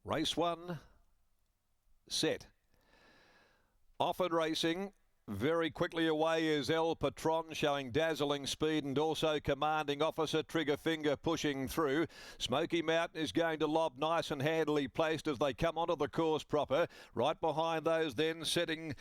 Race 1, set. Offered racing. Very quickly away is El Patron, showing dazzling speed and also commanding officer. Trigger Finger pushing through. Smoky Mountain is going to lob nice and handily placed as they come onto the course proper. Right behind those then setting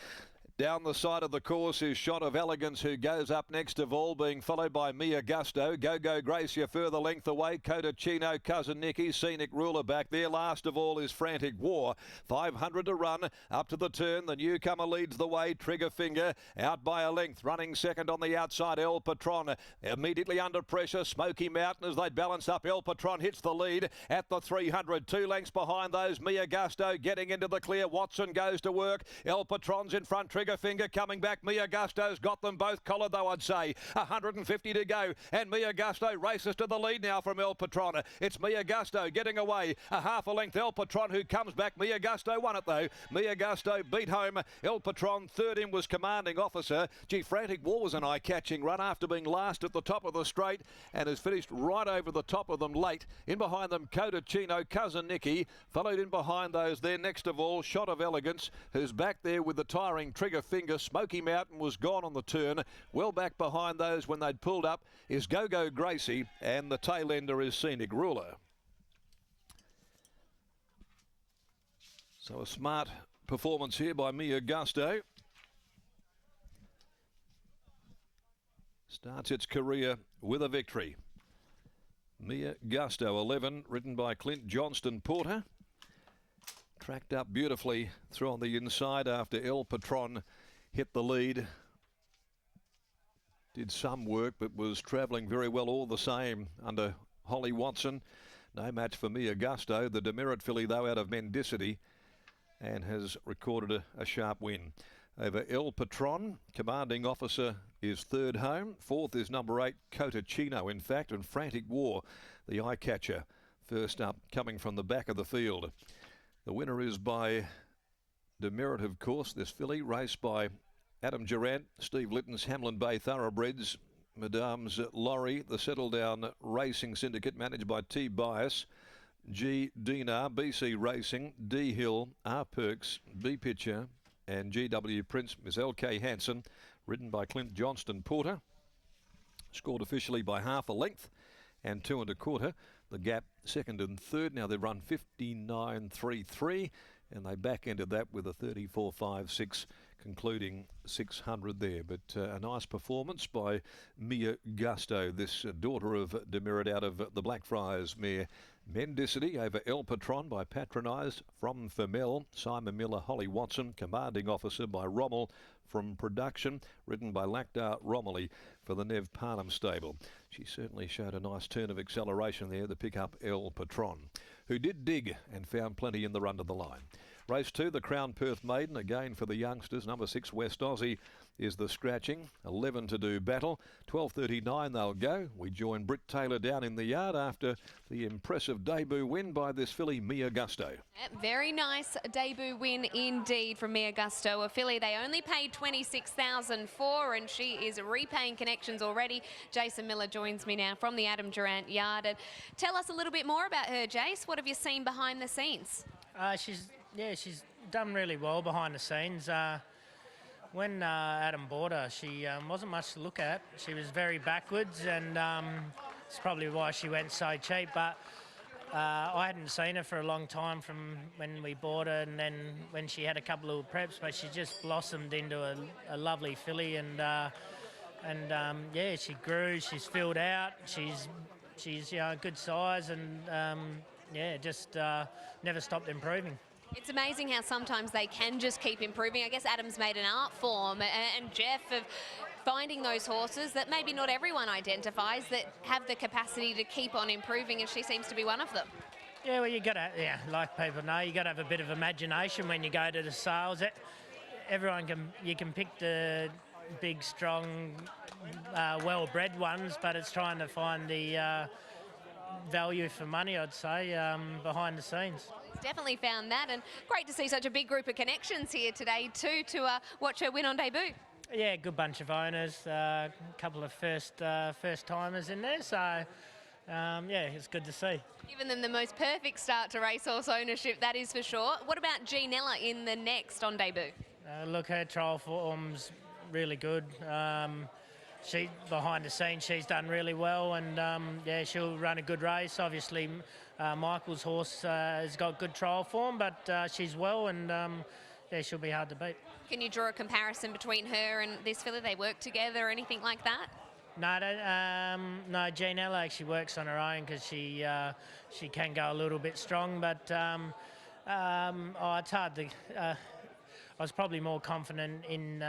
down the side of the course is Shot of Elegance, who goes up next of all, being followed by Mia Gusto. Go Gracie a further length away. Cotachino, Cousin Nicky, Scenic Ruler back there. Last of all is Frantic War. 500 to run. Up to the turn. The newcomer leads the way. Trigger Finger out by a length. Running second on the outside, El Patron. Immediately under pressure, Smoky Mountain as they balance up. El Patron hits the lead at the 300. 2 lengths behind those. Mia Gusto getting into the clear. Watson goes to work. El Patron's in front. Trigger Finger coming back. Mia Gusto's got them both collared, though, I'd say. 150 to go. And Mia Gusto races to the lead now from El Patron. It's Mia Gusto getting away. A half a length. El Patron, who comes back. Mia Gusto won it, though. Mia Gusto beat home. El Patron third in was commanding officer. Gee, Frantic War was an eye-catching run after being last at the top of the straight and has finished right over the top of them late. In behind them, Cotachino, Cousin Nicky. Followed in behind those there, next of all, Shot of Elegance, who's back there with the tiring Trigger Finger. Smoky Mountain was gone on the turn. Well back behind those when they'd pulled up is Go Gracie, and the tail ender is Scenic Ruler. So a smart performance here by Mia Gusto. Starts its career with a victory. Mia Gusto, 11, ridden by Clint Johnston Porter. Tracked up beautifully through on the inside after El Patron hit the lead. Did some work, but was travelling very well all the same under Holly Watson. No match for Mia Gusto. The demerit filly, though, out of Mendicity, and has recorded a sharp win over El Patron. Commanding officer is third home. Fourth is number 8, Cotachino, in fact, and Frantic War, the eye catcher, first up, coming from the back of the field. The winner is by demerit, of course. This filly, raced by Adam Durant, Steve Litton's Hamlin Bay Thoroughbreds, Madame's Laurie, the Settle Down Racing Syndicate, managed by T. Bias, G. Dinar, BC Racing, D. Hill, R. Perks, B. Pitcher, and GW Prince, Ms. L.K. Hansen, ridden by Clint Johnston Porter. Scored officially by half a length and 2 1/4. The gap second and third. Now they've run 59.33, and they back-ended that with a 34.56, concluding 600 there. But a nice performance by Mia Gusto, this daughter of demerit out of the Blackfriars mare Mendicity, over El Patron by Patronised from Femel, Simon Miller, Holly Watson, commanding officer by Rommel from Production, ridden by Lactar Romilly for the Nev Parnham stable. She certainly showed a nice turn of acceleration there to pick up El Patron, who did dig and found plenty in the run to the line. Race 2, the Crown Perth Maiden, again for the youngsters. Number 6, West Aussie, is the scratching. 11 to do battle. 12.39 they'll go. We join Britt Taylor down in the yard after the impressive debut win by this filly, Mia Gusto. Very nice debut win indeed from Mia Gusto, a filly they only paid $26,000 for, and she is repaying connections already. Jason Miller joins me now from the Adam Durant yard. And tell us a little bit more about her, Jace. What have you seen behind the scenes? She's done really well behind the scenes. When Adam bought her, she wasn't much to look at. She was very backwards, and it's probably why she went so cheap. But I hadn't seen her for a long time from when we bought her, and then when she had a couple of preps, but she just blossomed into a lovely filly, and yeah, she grew. She's filled out. She's good size, and yeah, just never stopped improving. It's amazing how sometimes they can just keep improving. I guess Adam's made an art form, and Jeff, of finding those horses that maybe not everyone identifies that have the capacity to keep on improving, and she seems to be one of them. Yeah, well, you got to, like people know, you got to have a bit of imagination when you go to the sales. You can pick the big, strong, well-bred ones, but it's trying to find the value for money, I'd say, behind the scenes. Definitely found that, and great to see such a big group of connections here today too to watch her win on debut. Yeah, good bunch of owners, a couple of first timers in there, so Yeah, it's good to see. Given them the most perfect start to racehorse ownership, that is for sure. What about Ginella in the next on debut? Look, her trial form's really good. She behind the scenes, she's done really well, and yeah, she'll run a good race. Obviously, Michael's horse has got good trial form, but she's well, and yeah, she'll be hard to beat. Can you draw a comparison between her and this filly? They work together or anything like that? No, no, Ginella actually works on her own because she can go a little bit strong, but it's hard to. I was probably more confident in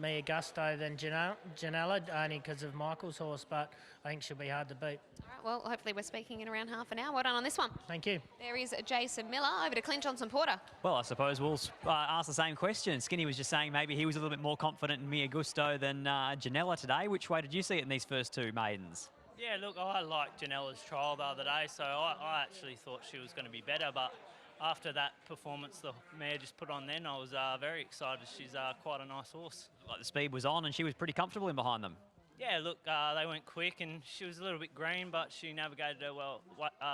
Mia Gusto than Ginella, only because of Michael's horse, but I think she'll be hard to beat. All right, well, hopefully we're speaking in around half an hour. Well done on this one. Thank you. There is Jason Miller. Over to Clint Johnson-Porter. Well, I suppose we'll ask the same question. Skinny was just saying maybe he was a little bit more confident in Mia Gusto than Ginella today. Which way did you see it in these first two maidens? Yeah, look, I liked Janella's trial the other day, so I actually thought she was going to be better, but after that performance the mare just put on then, I was very excited. She's quite a nice horse. Like the speed was on and she was pretty comfortable in behind them. Yeah, look, they went quick and she was a little bit green, but she navigated her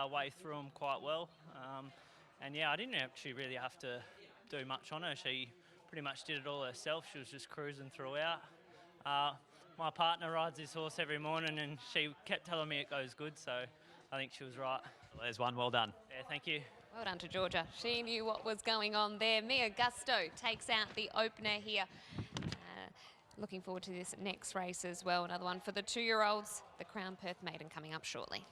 way through them quite well. And yeah, I didn't actually really have to do much on her. She pretty much did it all herself. She was just cruising throughout. My partner rides this horse every morning and she kept telling me it goes good, so I think she was right. Well, there's one, well done. Yeah, thank you. Well done to Georgia. She knew what was going on there. Mia Gusto takes out the opener here. Looking forward to this next race as well. Another one for the 2-year-olds. The Crown Perth Maiden coming up shortly.